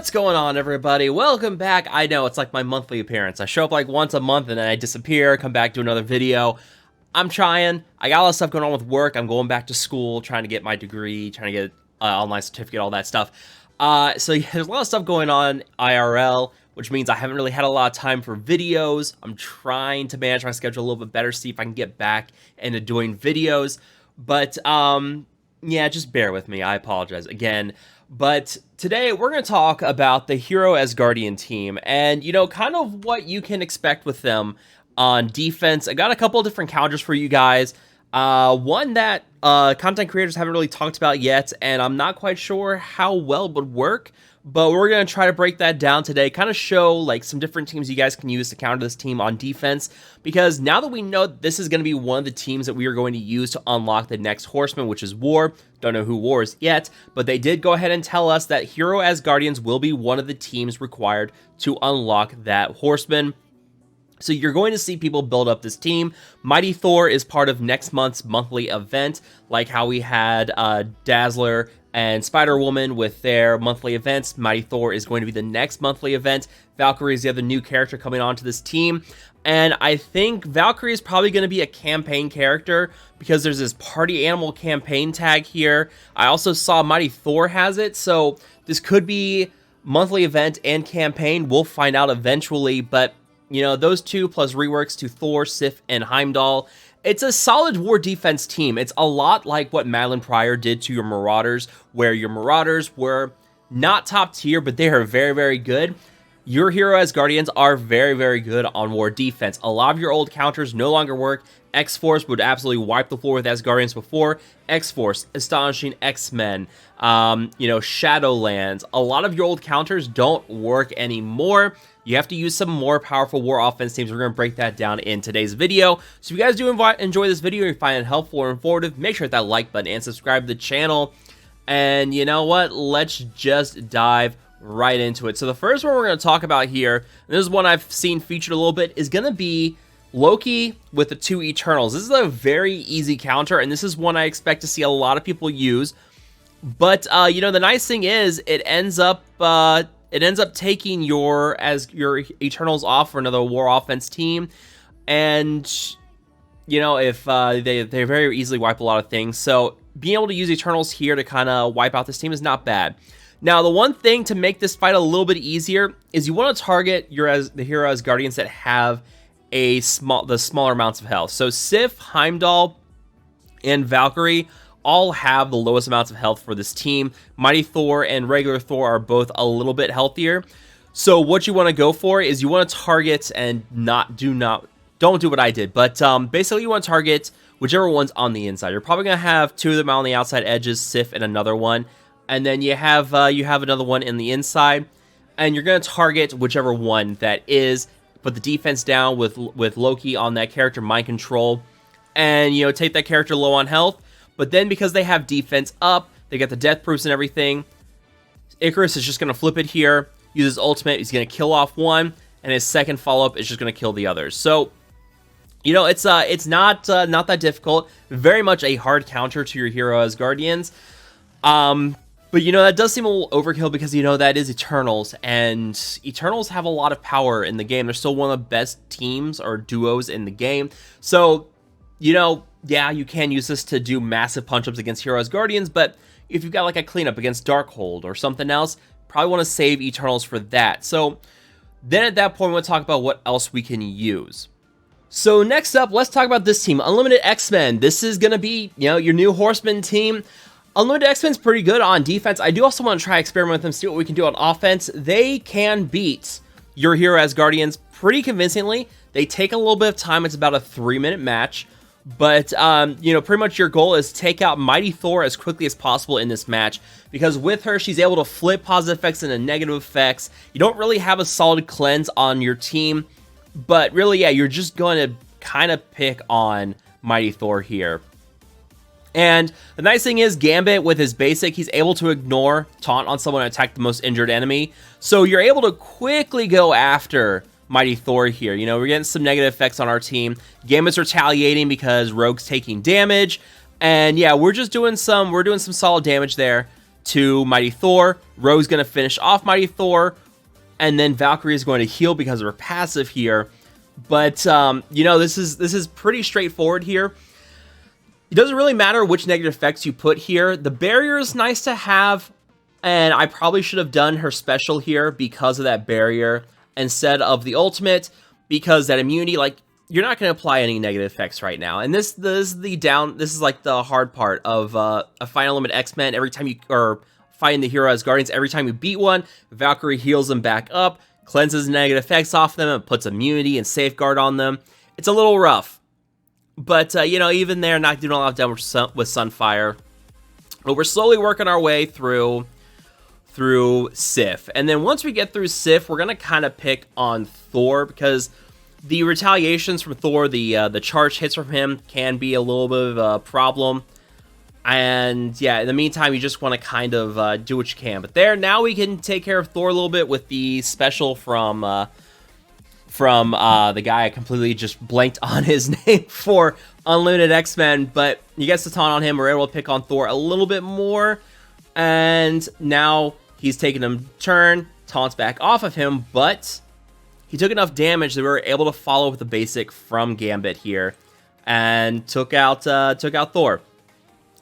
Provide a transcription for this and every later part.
What's going on, everybody? Welcome back. I know it's like my monthly appearance. I show up like once a month and then I disappear, come back to another video. I'm trying. I got a lot of stuff going on with work. I'm going back to school, trying to get my degree, trying to get an online certificate, all that stuff. So yeah, there's a lot of stuff going on IRL, which means I haven't really had a lot of time for videos. I'm trying to manage my schedule a little bit better, see if I can get back into doing videos. But yeah, just bear with me. I apologize again. But today we're going to talk about the Hero Asgardian team and, you know, kind of what you can expect with them on defense. I got a couple of different counters for you guys. One that content creators haven't really talked about yet, and I'm not quite sure how well it would work, but we're going to try to break that down today, kind of show like some different teams you guys can use to counter this team on defense, because now that we know this is going to be one of the teams that we are going to use to unlock the next Horseman, which is War. Don't know who War is yet, but they did go ahead and tell us that Hero Asgardians will be one of the teams required to unlock that Horseman. So you're going to see people build up this team. Mighty Thor is part of next month's monthly event, like how we had Dazzler and Spider-Woman with their monthly events. Mighty Thor is going to be the next monthly event. Valkyrie is the other new character coming onto this team. And I think Valkyrie is probably going to be a campaign character because there's this party animal campaign tag here. I also saw Mighty Thor has it, so this could be monthly event and campaign. We'll find out eventually, but you know, those two plus reworks to Thor, Sif, and Heimdall. It's a solid war defense team. It's a lot like what Madeline Pryor did to your Marauders, where your Marauders were not top tier, but they are very, very good. Your Hero Asgardians are very, very good on war defense. A lot of your old counters no longer work. X-Force would absolutely wipe the floor with Asgardians before. X-Force, Astonishing X-Men, you know, Shadowlands. A lot of your old counters don't work anymore. You have to use some more powerful war offense teams. We're going to break that down in today's video. So if you guys do enjoy this video and you find it helpful or informative, make sure to hit that like button and subscribe to the channel. And you know what? Let's just dive right into it. So the first one we're going to talk about here, and this is one I've seen featured a little bit, is going to be Loki with the 2 Eternals. This is a very easy counter, and this is one I expect to see a lot of people use. But you know, the nice thing is it ends up taking your Eternals off for another war offense team, and you know, if they very easily wipe a lot of things. So being able to use Eternals here to kind of wipe out this team is not bad. Now, the one thing to make this fight a little bit easier is you want to target the Hero Asgardians that have the smaller amounts of health. So Sif, Heimdall, and Valkyrie all have the lowest amounts of health for this team. Mighty Thor and regular Thor are both a little bit healthier. So what you want to go for is you want to target and don't do what I did, but basically you want to target whichever one's on the inside. You're probably going to have 2 of them on the outside edges, Sif and another one. And then you have another one in the inside, and you're going to target whichever one that is. Put the defense down with Loki on that character, mind control, and you know, take that character low on health. But then because they have defense up, they got the death proofs and everything. Icarus is just going to flip it here, use his ultimate. He's going to kill off one, and his second follow up is just going to kill the others. So you know, it's not that difficult. Very much a hard counter to your Hero Asgardians. But, you know, that does seem a little overkill because, you know, that is Eternals, and Eternals have a lot of power in the game. They're still one of the best teams or duos in the game. So, you know, yeah, you can use this to do massive punch-ups against Hero Asgardians, but if you've got, like, a cleanup against Darkhold or something else, probably want to save Eternals for that. So, then at that point, we'll talk about what else we can use. So, next up, let's talk about this team, Unlimited X-Men. This is going to be, you know, your new Horseman team. Unlimited X-Men's pretty good on defense. I do also want to try experiment with them, see what we can do on offense. They can beat your Hero Asgardians pretty convincingly. They take a little bit of time. It's about a 3-minute match. But, you know, pretty much your goal is take out Mighty Thor as quickly as possible in this match. Because with her, she's able to flip positive effects into negative effects. You don't really have a solid cleanse on your team. But really, yeah, you're just going to kind of pick on Mighty Thor here. And the nice thing is, Gambit, with his basic, he's able to ignore taunt on someone and attack the most injured enemy. So you're able to quickly go after Mighty Thor here. You know, we're getting some negative effects on our team. Gambit's retaliating because Rogue's taking damage. And yeah, we're doing some solid damage there. to Mighty Thor. Rogue's going to finish off Mighty Thor, and then Valkyrie is going to heal because of her passive here. But, you know, this is pretty straightforward here. It doesn't really matter which negative effects you put here. The barrier is nice to have, and I probably should have done her special here because of that barrier instead of the ultimate, because that immunity, like, you're not going to apply any negative effects right now. And this is like the hard part of a Final Limit X-Men. Every time you, or fighting the hero Asgardians, every time you beat one, Valkyrie heals them back up, cleanses negative effects off them, and puts immunity and safeguard on them. It's a little rough. But, you know, even there, not doing a lot of damage with Sunfire. But we're slowly working our way through Sif. And then once we get through Sif, we're going to kind of pick on Thor, because the retaliations from Thor, the charge hits from him can be a little bit of a problem. And, yeah, in the meantime, you just want to kind of do what you can. But there, now we can take care of Thor a little bit with the special from the guy I completely just blanked on his name for Unlimited X-Men, but he gets the taunt on him. We're able to pick on Thor a little bit more, and now he's taking a turn, taunts back off of him, but he took enough damage that we were able to follow with the basic from Gambit here, and took out Thor.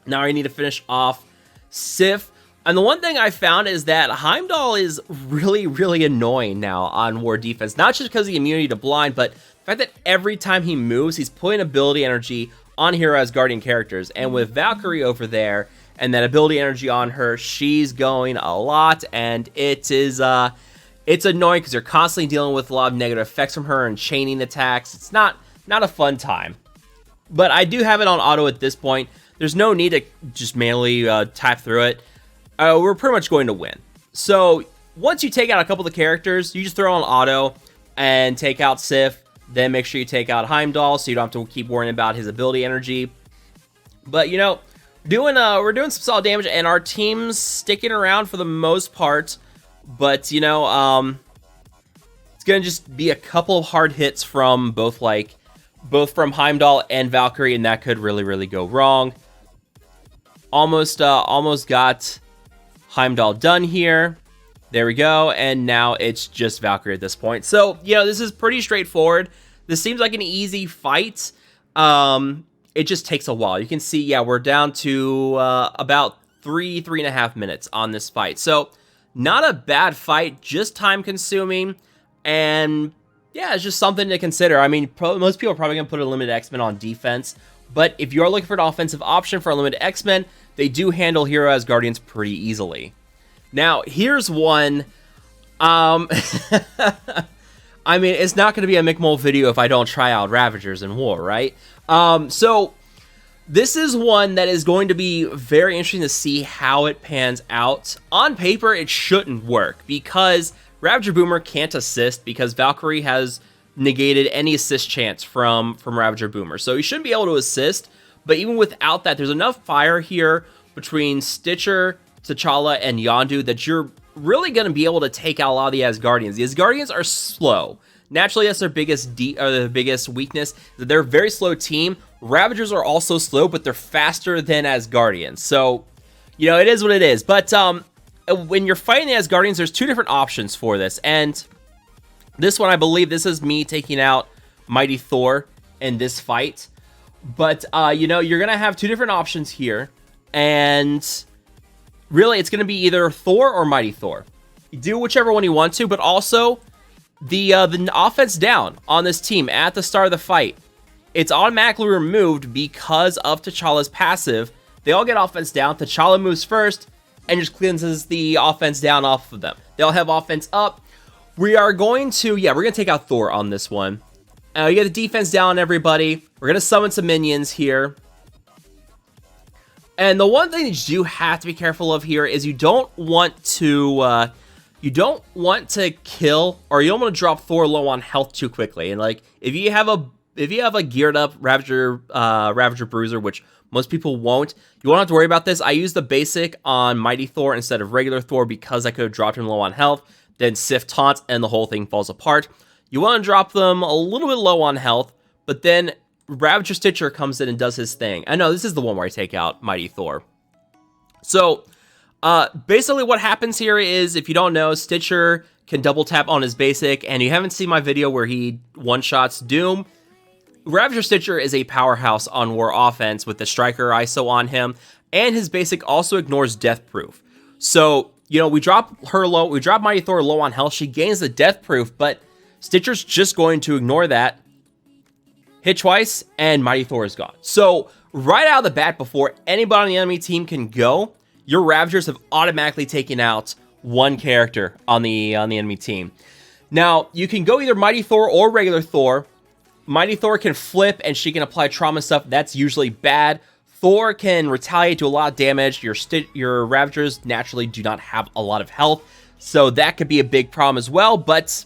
Now I need to finish off Sif. And the one thing I found is that Heimdall is really, really annoying now on War Defense. Not just because of the immunity to blind, but the fact that every time he moves, he's putting ability energy on hero Asgardian characters. And with Valkyrie over there, and that ability energy on her, she's going a lot. And it's annoying because you're constantly dealing with a lot of negative effects from her and chaining attacks. It's not a fun time. But I do have it on auto at this point. There's no need to just manually type through it. We're pretty much going to win. So once you take out a couple of the characters, you just throw on auto and take out Sif. Then make sure you take out Heimdall so you don't have to keep worrying about his ability energy. But, you know, we're doing some solid damage, and our team's sticking around for the most part. But, you know, it's going to just be a couple of hard hits from both from Heimdall and Valkyrie, and that could really, really go wrong. Almost got Heimdall done here. There we go. And now it's just Valkyrie at this point. So, you know, this is pretty straightforward. This seems like an easy fight. It just takes a while. You can see, yeah, we're down to about 3.5 minutes on this fight. So, not a bad fight, just time consuming. And, yeah, it's just something to consider. I mean, most people are probably going to put a limited X-Men on defense. But if you're looking for an offensive option for a limited X-Men, they do handle hero Asgardians pretty easily. Now, here's one. I mean, it's not going to be a McMull video if I don't try out Ravagers in War, right? So, this is one that is going to be very interesting to see how it pans out. On paper, it shouldn't work, because Ravager Boomer can't assist, because Valkyrie has negated any assist chance from Ravager Boomer. So, he shouldn't be able to assist. But even without that, there's enough fire here between Stitcher, T'Challa, and Yondu that you're really going to be able to take out a lot of the Asgardians. The Asgardians are slow. Naturally, that's their biggest weakness. They're a very slow team. Ravagers are also slow, but they're faster than Asgardians. So, you know, it is what it is. But when you're fighting the Asgardians, there's two different options for this. And this one, I believe, this is me taking out Mighty Thor in this fight. But, you know, you're going to have two different options here. And really, it's going to be either Thor or Mighty Thor. You do whichever one you want to, but also the offense down on this team at the start of the fight, it's automatically removed because of T'Challa's passive. They all get offense down. T'Challa moves first and just cleanses the offense down off of them. They all have offense up. We are going to, we're going to take out Thor on this one. You get the defense down on everybody. We're going to summon some minions here. And the one thing that you have to be careful of here is you don't want to kill, or you don't want to drop Thor low on health too quickly. And like, if you have a geared up Ravager Bruiser, which most people won't, you won't have to worry about this. I used the basic on Mighty Thor instead of regular Thor because I could have dropped him low on health. Then Sif taunts and the whole thing falls apart. You want to drop them a little bit low on health, but then Ravager Stitcher comes in and does his thing. I know this is the one where I take out Mighty Thor. So, Basically what happens here is, if you don't know, Stitcher can double tap on his basic, and you haven't seen my video where he one-shots Doom. Ravager Stitcher is a powerhouse on War offense with the Striker ISO on him, and his basic also ignores Death Proof. So, you know, we drop her low, we drop Mighty Thor low on health, she gains the Death Proof, but Stitcher's just going to ignore that, hit twice, and Mighty Thor is gone. So, right out of the bat, before anybody on the enemy team can go, your Ravagers have automatically taken out one character on the enemy team. Now, you can go either Mighty Thor or regular Thor. Mighty Thor can flip, and she can apply trauma stuff. That's usually bad. Thor can retaliate, do a lot of damage. Your Ravagers naturally do not have a lot of health, so that could be a big problem as well, but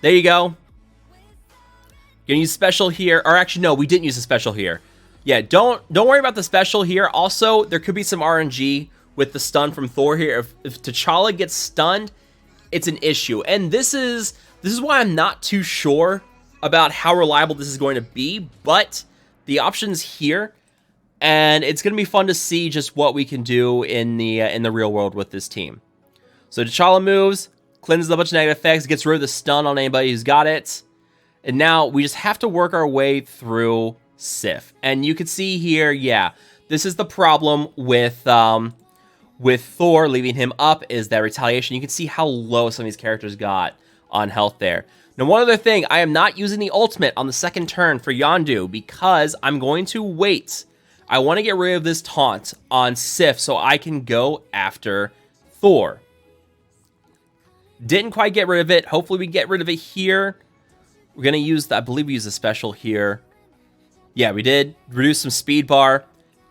there you go. Gonna use special here, or actually, no, we didn't use a special here. Yeah, don't worry about the special here. Also, there could be some RNG with the stun from Thor here. If T'Challa gets stunned, it's an issue. And this is why I'm not too sure about how reliable this is going to be, but the option's here, and it's going to be fun to see just what we can do in the real world with this team. So T'Challa moves, cleanses a bunch of negative effects, gets rid of the stun on anybody who's got it, and now we just have to work our way through Sif. And you can see here, yeah, this is the problem with Thor leaving him up, is that retaliation. You can see how low some of these characters got on health there. Now, one other thing, I am not using the ultimate on the second turn for Yondu because I'm going to wait. I want to get rid of this taunt on Sif so I can go after Thor. Didn't quite get rid of it. Hopefully we get rid of it here. We're going to use, I believe we used a special here. Yeah, we did. Reduce some speed bar.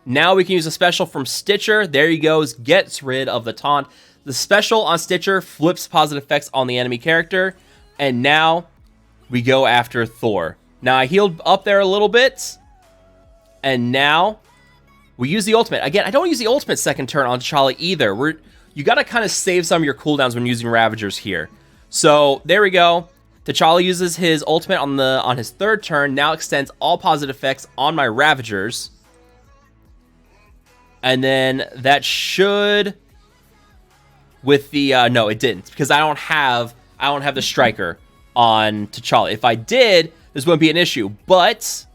Now we can use a special from Stitcher. There he goes. Gets rid of the taunt. The special on Stitcher flips positive effects on the enemy character. And now we go after Thor. Now I healed up there a little bit. And now we use the ultimate. Again, I don't use the ultimate second turn on T'Challa either. You got to kind of save some of your cooldowns when using Ravagers here. So there we go. T'Challa uses his ultimate on his third turn. Now extends all positive effects on my Ravagers. And then that should, with the no, it didn't, because I don't have the Striker on T'Challa. If I did, this wouldn't be an issue. But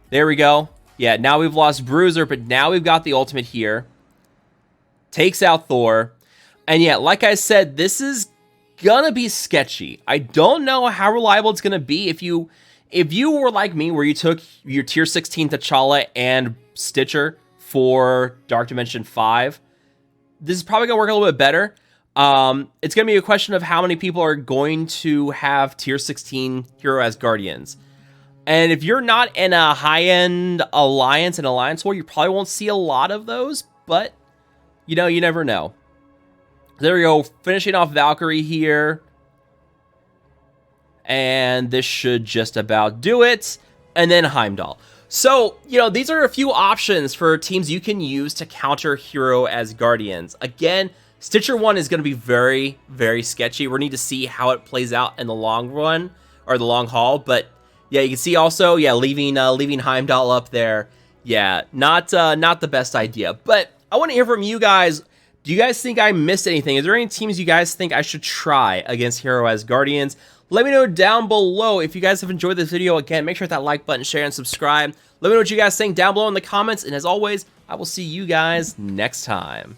there we go. Yeah, now we've lost Bruiser, but now we've got the ultimate here. Takes out Thor. And yeah, like I said, this is gonna be sketchy. I don't know how reliable it's gonna be. If you were like me, where you took your tier 16 T'Challa and Stitcher for Dark Dimension 5, this is probably gonna work a little bit better. It's gonna be a question of how many people are going to have tier 16 Hero Asgardians. And if you're not in a high-end alliance and alliance war, you probably won't see a lot of those, but you know, you never know. There we go, finishing off Valkyrie here. And this should just about do it. And then Heimdall. So, you know, these are a few options for teams you can use to counter Hero Asgardians. Again, Stitcher 1 is going to be very, very sketchy. We're going to need to see how it plays out in the long run, or the long haul. But, yeah, you can see also, yeah, leaving Heimdall up there. Yeah, not the best idea. But I want to hear from you guys. Do you guys think I missed anything? Is there any teams you guys think I should try against Hero Asgardians? Let me know down below. If you guys have enjoyed this video, again, make sure to hit that like button, share, and subscribe. Let me know what you guys think down below in the comments. And as always, I will see you guys next time.